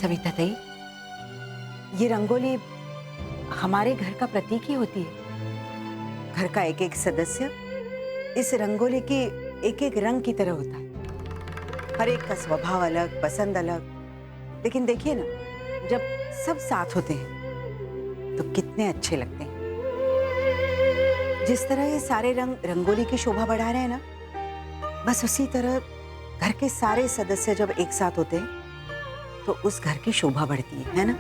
सविता ताई, ये रंगोली हमारे घर का प्रतीक ही होती है। घर का एक एक सदस्य इस रंगोली की एक एक रंग की तरह होता है। हर एक का स्वभाव अलग, पसंद अलग। लेकिन देखिए ना, जब सब साथ होते हैं तो कितने अच्छे लगते हैं। जिस तरह ये सारे रंग रंगोली की शोभा बढ़ा रहे हैं ना, बस उसी तरह घर के सारे सदस्य जब एक साथ होते हैं तो उस घर की शोभा बढ़ती है ना?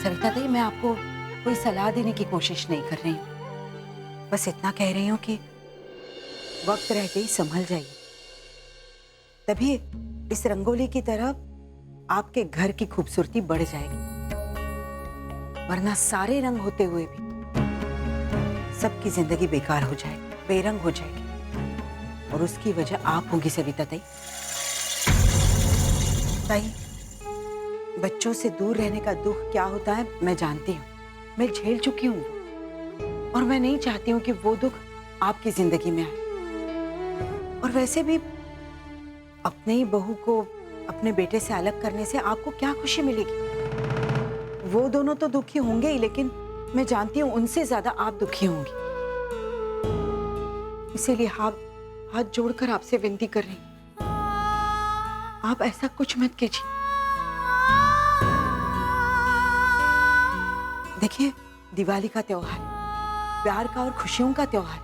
सविता दी, मैं आपको कोई सलाह देने की कोशिश नहीं कर रही हूँ। बस इतना कह रही हूँ कि वक्त रहते ही संभल जाइए, तभी इस रंगोली की तरह आपके घर की खूबसूरती बढ़ जाएगी। वरना सारे रंग होते हुए भी सबकी जिंदगी बेकार हो जाएगी, बेरंग हो जाएगी, और उसकी वजह आप होंगी सविता ताई। ताई, बच्चों से दूर रहने का दुख क्या होता है मैं जानती हूँ, मैं झेल चुकी हूँ, और मैं नहीं चाहती हूँ कि वो दुख आपकी जिंदगी में आए। और वैसे भी अपने ही बहू को अपने बेटे से अलग करने से आपको क्या खुशी मिलेगी? वो दोनों तो दुखी होंगे ही, लेकिन मैं जानती हूँ उनसे ज्यादा आप दुखी होंगी। इसीलिए हाथ जोड़कर आपसे विनती कर रही हूँ, आप ऐसा कुछ मत कीजिए। देखिए, दिवाली का त्योहार, प्यार का और खुशियों का त्योहार।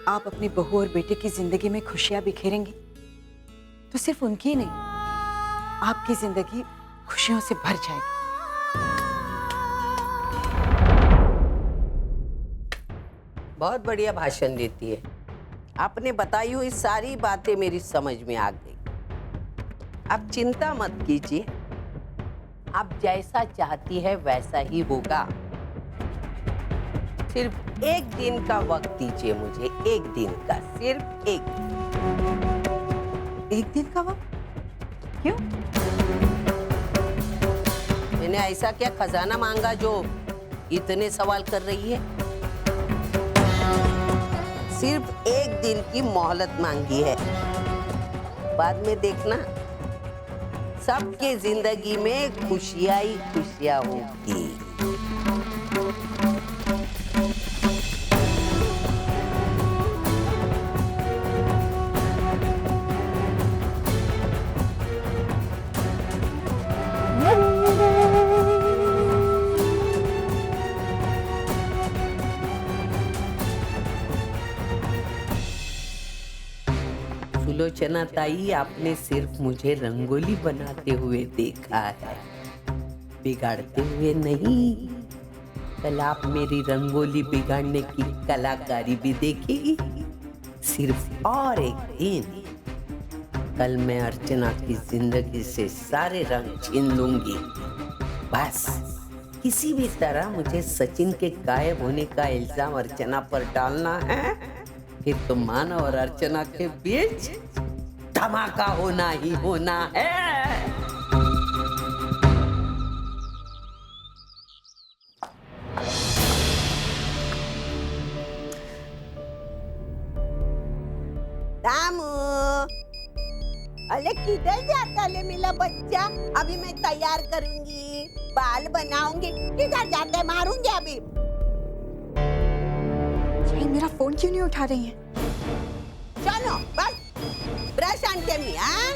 आप अपनी बहू और बेटे की जिंदगी में खुशियां बिखेरेंगी तो सिर्फ उनकी नहीं, आपकी जिंदगी खुशियों से भर जाएगी। बहुत बढ़िया भाषण देती है। आपने बताई हुई सारी बातें मेरी समझ में आ गई। आप चिंता मत कीजिए, आप जैसा चाहती है वैसा ही होगा। सिर्फ एक दिन का वक्त दीजिए मुझे, एक दिन का, सिर्फ एक दिन का वक्त? क्यों? मैंने ऐसा क्या खजाना मांगा जो इतने सवाल कर रही है? सिर्फ एक दिन की मोहलत मांगी है। बाद में देखना, सबके जिंदगी में खुशियां ही खुशियां होगी। सुलोचना ताई, आपने सिर्फ मुझे रंगोली बनाते हुए देखा है, बिगाड़ते हुए नहीं। कल आप मेरी रंगोली बिगाड़ने की कलाकारी भी देखेगी। सिर्फ और एक दिन, कल मैं अर्चना की जिंदगी से सारे रंग छीन लूंगी। बस किसी भी तरह मुझे सचिन के गायब होने का इल्जाम अर्चना पर डालना है, फिर तो मानव और अर्चना के बीच धमाका होना ही होना है। रामू, अरे किधर जाता ले मेरा बच्चा? अभी मैं तैयार करूंगी, बाल बनाऊंगी। किधर जाते? मारूंगी अभी। ये मेरा फोन क्यों नहीं उठा रही हैं? चलो बस ब्रश आंटे में। हाँ,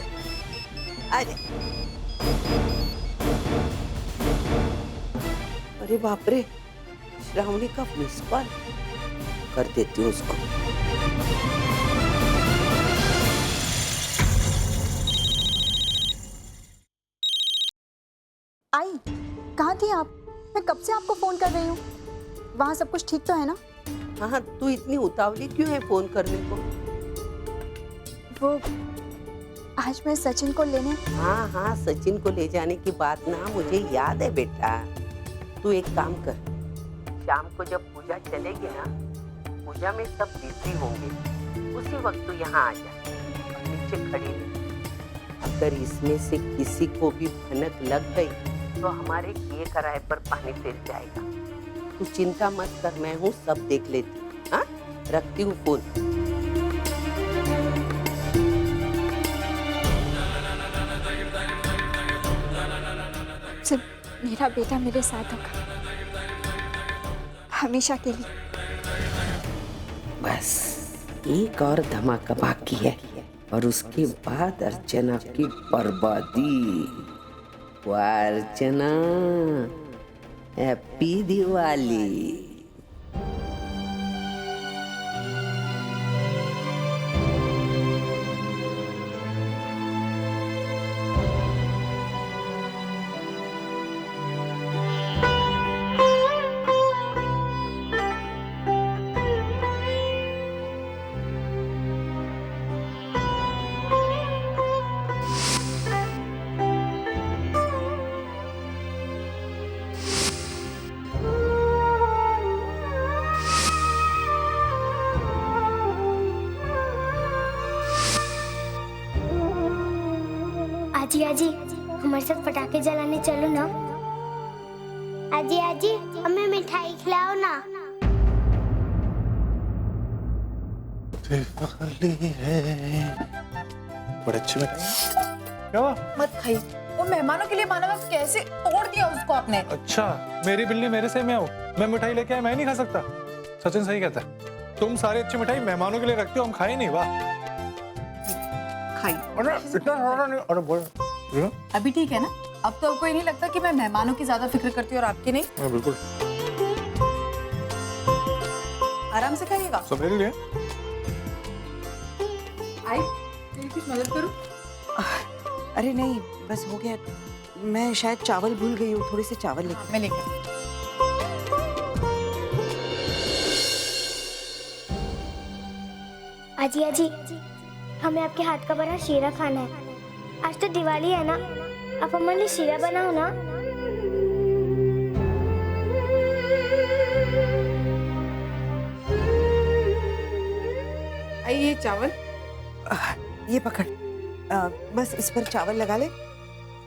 अरे अरे बाप रे, श्रावणी का मिस कॉल। कर देती हूँ उसको। आई, कहाँ थी आप? मैं कब से आपको फोन कर रही हूँ। वहाँ सब कुछ ठीक तो है ना? हाँ, तू इतनी उतावली क्यों है फोन करने को? वो आज मैं सचिन को लेने। हाँ, सचिन को ले जाने की बात ना मुझे याद है बेटा। तू एक काम कर, शाम को जब पूजा चलेगी ना, पूजा में सब बिजी होंगे, उसी वक्त तू यहाँ आ जा, नीचे खड़ी रह। अगर इसमें से किसी को भी भनक लग गई तो हमारे किए कराए पर पानी फिर जाएगा। तू चिंता मत कर, मैं हूँ, सब देख लेती हूँ। हाँ, रखती हूँ फोन। से मेरा बेटा मेरे साथ होगा, हमेशा के लिए। बस एक और धमाका बाकी है और उसके बाद अर्चना की बर्बादी। वाह अर्चना, हैप्पी दिवाली। आजी आजी हमारे साथ पटाखे जलाने चलो ना। आजी आजी हमें मिठाई खिलाओ ना। दिवाली है। बड़े अच्छे मिठाई। क्या हुआ? मत खाइए, वो मेहमानों के लिए बना हुआ कैसे तोड़ दिया उसको आपने। अच्छा, मेरी बिल्ली मेरे से मैं हूँ, मैं मिठाई लेके आया, मैं नहीं खा सकता। सचिन सही कहता है, तुम सारी अच्छी मिठाई मेहमानों के लिए रखते हो, हम खाए नहीं। वाह, खाइए। अरे इतना सारा नहीं। अरे बोल अभी ठीक है ना? अब तो आपको ये नहीं लगता कि मैं मेहमानों की ज्यादा फिक्र करती हूँ और आपकी नहीं? बिल्कुल। आराम से खाइएगा। सब मेरे लिए। आई तेरी कुछ मदद करूँ? अरे नहीं, बस हो गया। मैं शायद चावल भूल गई हूँ, थोड़े से चावल लेकर। मैं लेकर। आजी आजी हमें आपके हाथ का बना शीरा खाना है। आज तो दिवाली है ना, आप हमारे लिए शीरा बनाओ ना। आई ये चावल। ये पकड़, बस इस पर चावल लगा ले।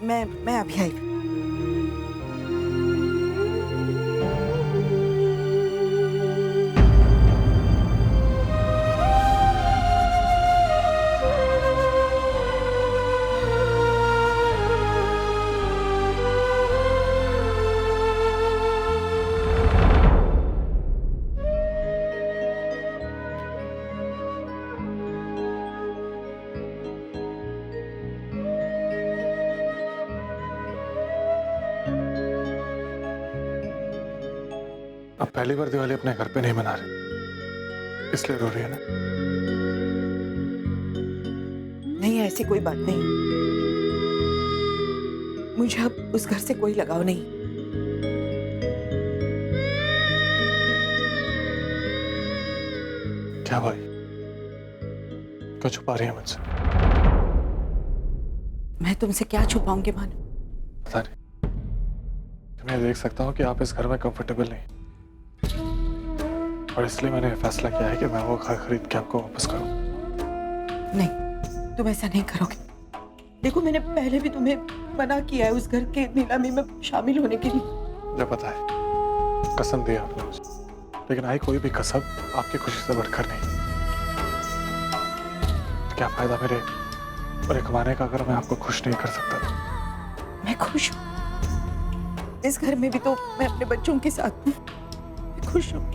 मैं अभी आई। अब पहली बार दिवाली अपने घर पे नहीं मना रहे, इसलिए रो रही है ना? नहीं, ऐसी कोई बात नहीं। मुझे अब उस घर से कोई लगाव नहीं। क्या भाई, क्यों छुपा रही है मुझसे? मैं तुमसे क्या छुपाऊंगी भानु? पता नहीं, मैं देख सकता हूँ कि आप इस घर में कंफर्टेबल नहीं, और इसलिए मैंने फैसला किया है कि मैं वो घर खरीद के आपको वापस करूं। नहीं, तुम ऐसा नहीं करोगे। देखो, मैंने पहले भी तुम्हें मना किया है उस घर के नीलामी में शामिल होने के लिए। मुझे पता है, कसम दी आपने मुझे, लेकिन आई कोई भी कसम आपकी खुशी से बढ़कर नहीं। क्या फायदा मेरे कमाने का अगर मैं आपको खुश नहीं कर सकता? मैं खुश हूँ। इस घर में भी तो मैं अपने बच्चों के साथ हूँ। मैं खुश हूँ।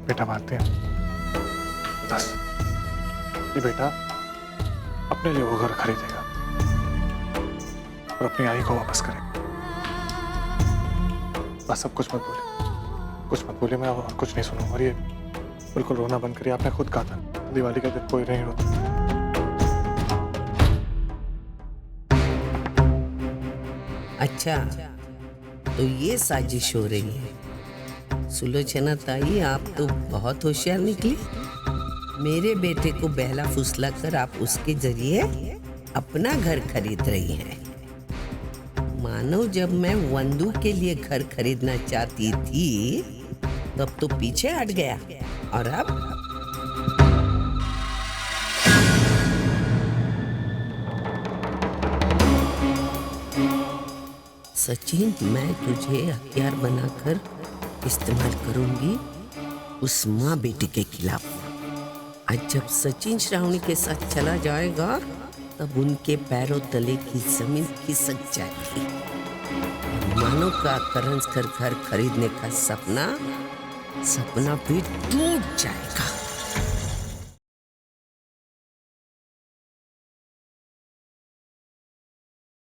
बेटा मानते हैं, बस ये बेटा अपने लिए वो घर खरीदेगा और अपनी आई को वापस करेगा। बस अब कुछ मत बोलिए, मैं और कुछ नहीं सुनूंगा। और ये बिल्कुल रोना बंद करिए। आपने खुद कहा था दिवाली का दिन कोई नहीं रोता। अच्छा, तो ये साजिश हो रही है। सुलोचना ताई, आप तो बहुत होशियार निकली। मेरे बेटे को बहला फुसला कर आप उसके जरिए अपना घर खरीद रही हैं। मानो जब मैं वंदू के लिए घर खरीदना चाहती थी तब तो पीछे हट गया, और अब सचिन, मैं तुझे हथियार बनाकर इस्तेमाल करूंगी उस माँ बेटी के खिलाफ। आज जब सचिन श्रावणी के साथ चला जाएगा तब उनके पैरों तले की जमीन खिसक जाएगी। मेहमानों का करंज कर घर खरीदने का सपना भी टूट जाएगा।